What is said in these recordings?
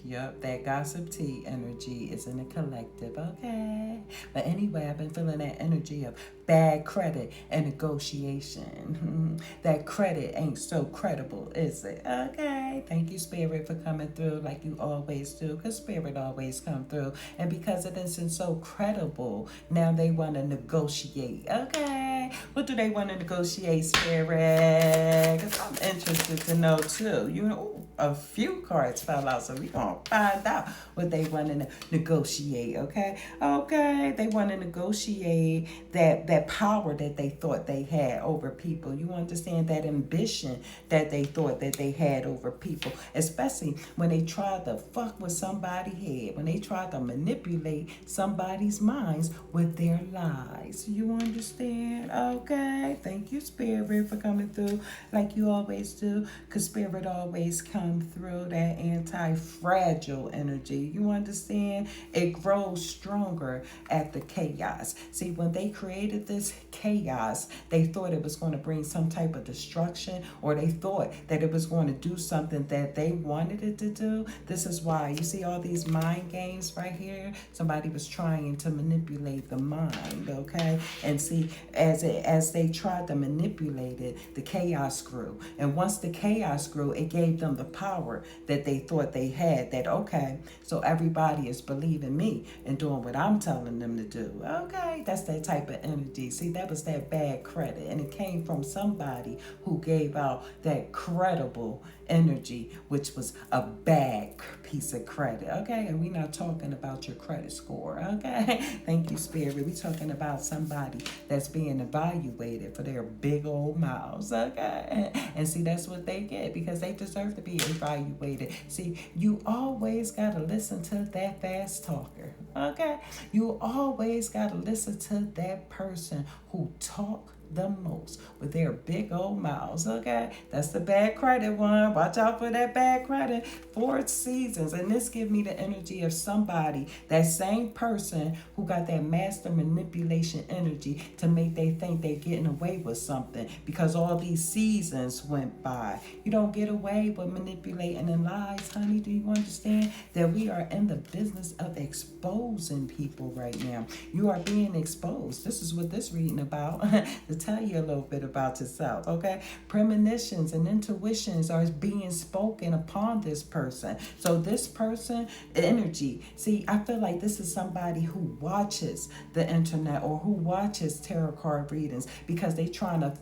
Yup, that gossip tea energy is in the collective, okay? But anyway, I've been feeling that energy of bad credit and negotiation. That credit ain't so credible, is it? Okay. Thank you, Spirit, for coming through like you always do, because Spirit always come through. And because it isn't so credible, now they want to negotiate, okay? What do they want to negotiate, Spirit? Because I'm interested to know, too. You know, ooh, a few cards fell out, so we gonna find out what they want to negotiate. Okay, okay, they want to negotiate that power that they thought they had over people. You understand that ambition that they thought that they had over people, especially when they tried to fuck with somebody's head, when they tried to manipulate somebody's minds with their lies. You understand? Okay, thank you, Spirit, for coming through like you always do, because Spirit always come through that anti-fragile energy. You understand? It grows stronger at the chaos. See, when they created this chaos, they thought it was going to bring some type of destruction, or they thought that it was going to do something that they wanted it to do. This is why you see all these mind games right here. Somebody was trying to manipulate the mind, okay? And see, as they tried to manipulate it, the chaos grew. And once the chaos grew, it gave them the power that they thought they had, that okay, so everybody is believing me and doing what I'm telling them to do. Okay, that's that type of energy. See, that was that bad credit, and it came from somebody who gave out that credible energy, which was a bad piece of credit. Okay, and we're not talking about your credit score. Okay, thank you, Spirit. We're talking about somebody that's being evaluated for their big old mouths. Okay, and see, that's what they get, because they deserve to be evaluated. See, you always got to listen to that fast talker. Okay, you always got to listen to that person who talk the most with their big old mouths. Okay, that's the bad credit one. Watch out for that bad credit. 4 seasons, and this give me the energy of somebody, that same person who got that master manipulation energy to make they think they getting away with something because all these seasons went by. You don't get away with manipulating and lies, honey. Do you understand that we are in the business of exposing people right now? You are being exposed. This is what this reading about. To tell you a little bit about yourself, okay? Premonitions and intuitions are being spoken upon this person. So this person energy, see, I feel like this is somebody who watches the internet or who watches tarot card readings because they trying to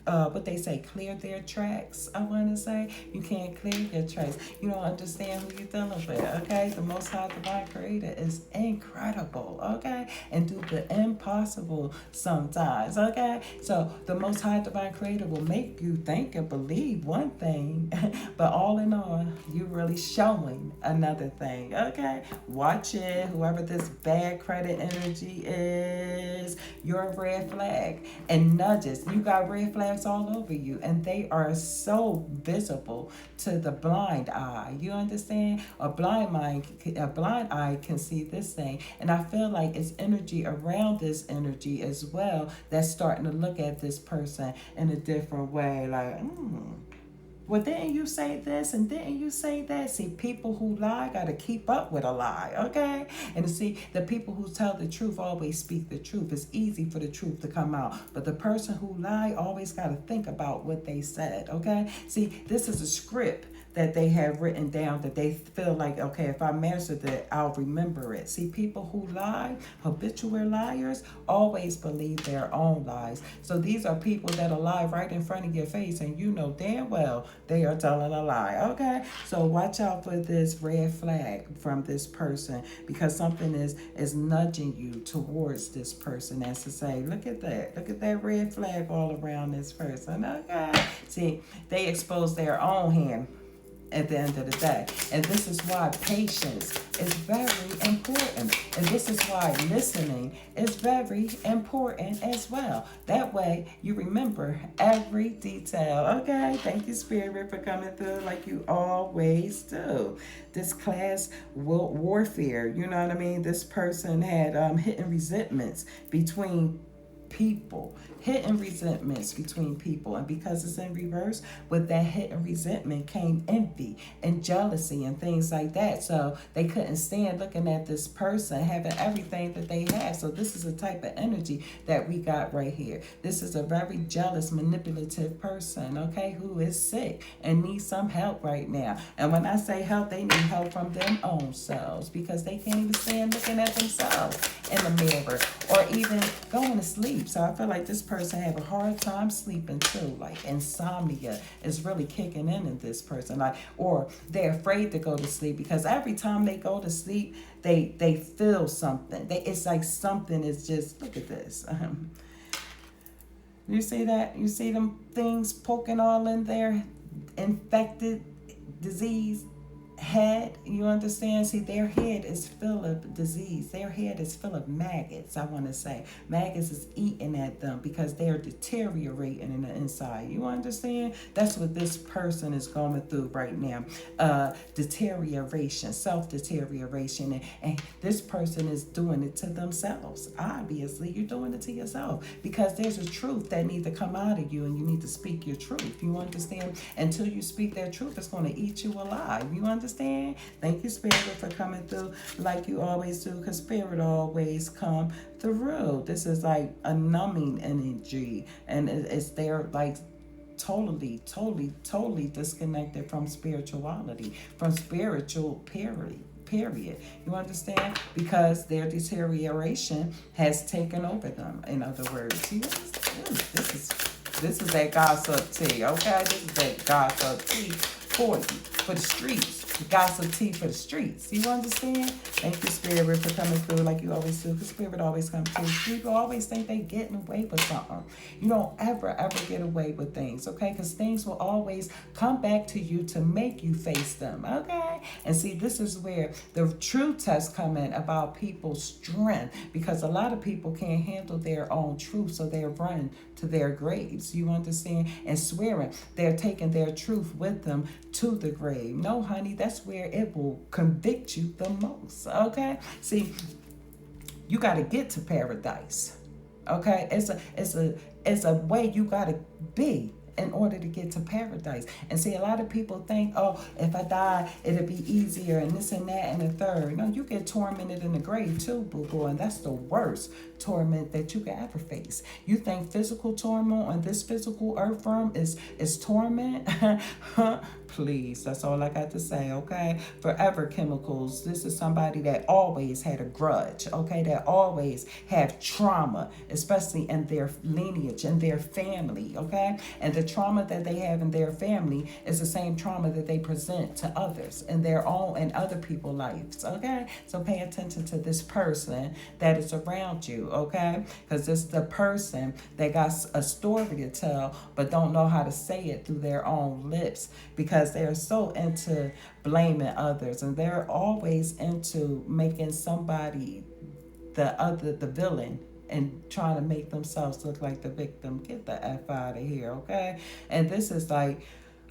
what they say, clear their tracks. I want to say you can't clear your tracks. You don't understand who you're dealing with. Okay, the Most High Divine Creator is incredible. Okay, and do the impossible sometimes. Okay, so the Most High Divine Creator will make you think and believe one thing, but all in all, you're really showing another thing. Okay, watch it. Whoever this bad credit energy is, you're a red flag, and nudges. You got red flags all over you, and they are so visible to the blind eye. You understand? A blind eye can see this thing, and I feel like it's energy around this energy as well that's starting to look at this person in a different way. Like, well, didn't you say this and didn't you say that? See, people who lie got to keep up with a lie, okay? And see, the people who tell the truth always speak the truth. It's easy for the truth to come out. But the person who lie always got to think about what they said, okay? See, this is a script that they have written down that they feel like, okay, if I mastered it, I'll remember it. See, people who lie, habitual liars, always believe their own lies. So these are people that lie right in front of your face, and you know damn well they are telling a lie, okay? So watch out for this red flag from this person, because something is nudging you towards this person, as to say, look at that red flag all around this person, okay? See, they expose their own hand at the end of the day. And this is why patience is very important. And this is why listening is very important as well. That way you remember every detail. Okay, thank you, Spirit, for coming through like you always do. This class warfare, you know what I mean? This person had hidden resentments between people, hidden resentments between people. And because it's in reverse, with that hidden resentment came envy and jealousy and things like that. So they couldn't stand looking at this person having everything that they have. So this is a type of energy that we got right here. This is a very jealous, manipulative person, okay, who is sick and needs some help right now. And when I say help, they need help from them own selves, because they can't even stand looking at themselves in the mirror or even going to sleep. So I feel like this person have a hard time sleeping too. Like insomnia is really kicking in this person. Like, or they're afraid to go to sleep because every time they go to sleep, they feel something. It's like something is just, look at this. You see that? You see them things poking all in there? Infected disease head, you understand? See, their head is full of disease. Their head is full of maggots, I want to say. Maggots is eating at them because they're deteriorating in the inside. You understand? That's what this person is going through right now. Deterioration, self-deterioration. And this person is doing it to themselves. Obviously, you're doing it to yourself because there's a truth that needs to come out of you and you need to speak your truth. You understand? Until you speak that truth, it's going to eat you alive. You understand? Thank you, Spirit, for coming through like you always do, because Spirit always come through. This is like a numbing energy, and it's there like totally disconnected from spirituality, from spiritual period. You understand? Because their deterioration has taken over them. In other words, this is that gossip tea, okay? This is that gossip tea for you, for the streets. Gossip tea for the streets. You understand? Thank you, Spirit, for coming through like you always do. Because Spirit always comes through. People always think they getting away with something. You don't ever get away with things, okay? Because things will always come back to you to make you face them, okay? And see, this is where the true test come in about people's strength. Because a lot of people can't handle their own truth, so they run to their graves. You understand? And swearing they're taking their truth with them to the grave. No, honey, that's where it will convict you the most. Okay? See, you got to get to paradise. Okay? It's a way you got to be in order to get to paradise. And see, a lot of people think, oh, if I die, it'll be easier and this and that and the third. No, you get tormented in the grave too, boo-boo, and that's the worst torment that you can ever face. You think physical torment on this physical earth form is torment? Please, that's all I got to say, okay? Forever chemicals. This is somebody that always had a grudge, okay? That always have trauma, especially in their lineage, in their family, okay? And the trauma that they have in their family is the same trauma that they present to others in their own and other people's lives, okay? So pay attention to this person that is around you, okay? Because it's the person that got a story to tell but don't know how to say it through their own lips, because they're so into blaming others, and they're always into making somebody the villain and trying to make themselves look like the victim. Get the F out of here, okay? And this is like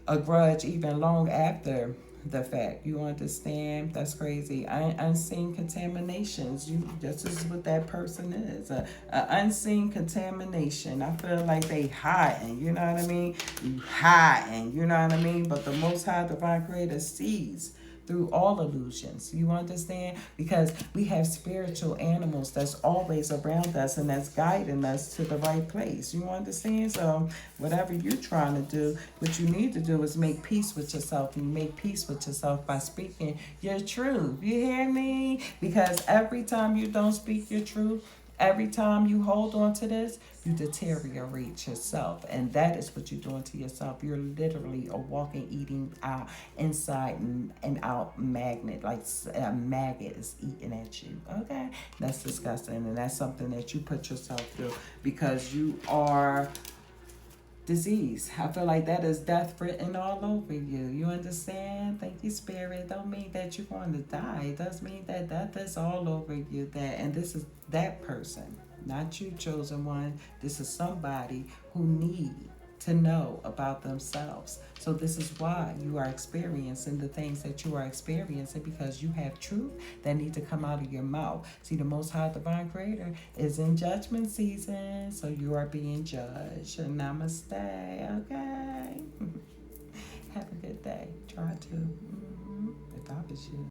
a grudge even long after the fact. You understand? That's crazy. Unseen contaminations. This is what that person is. A unseen contamination. I feel like they hiding. You know what I mean? You hiding. You know what I mean? But the Most High Divine Creator sees through all illusions. You understand? Because we have spiritual animals that's always around us and that's guiding us to the right place. You understand? So whatever you're trying to do, what you need to do is make peace with yourself. And you make peace with yourself by speaking your truth. You hear me? Because every time you don't speak your truth, every time you hold on to this, you deteriorate yourself. And that is what you're doing to yourself. You're literally a walking, eating out, inside and out magnet. Like a maggot is eating at you. Okay? That's disgusting. And that's something that you put yourself through because you are disease. I feel like that is death written all over you. You understand? Thank you, Spirit. Don't mean that you're going to die. It does mean that death is all over you. And this is that person, not you, chosen one. This is somebody who need to know about themselves. So this is why you are experiencing the things that you are experiencing, because you have truth that need to come out of your mouth. See, the Most High Divine Creator is in judgment season, so you are being judged. Namaste, okay? Have a good day. Try to, if I was you.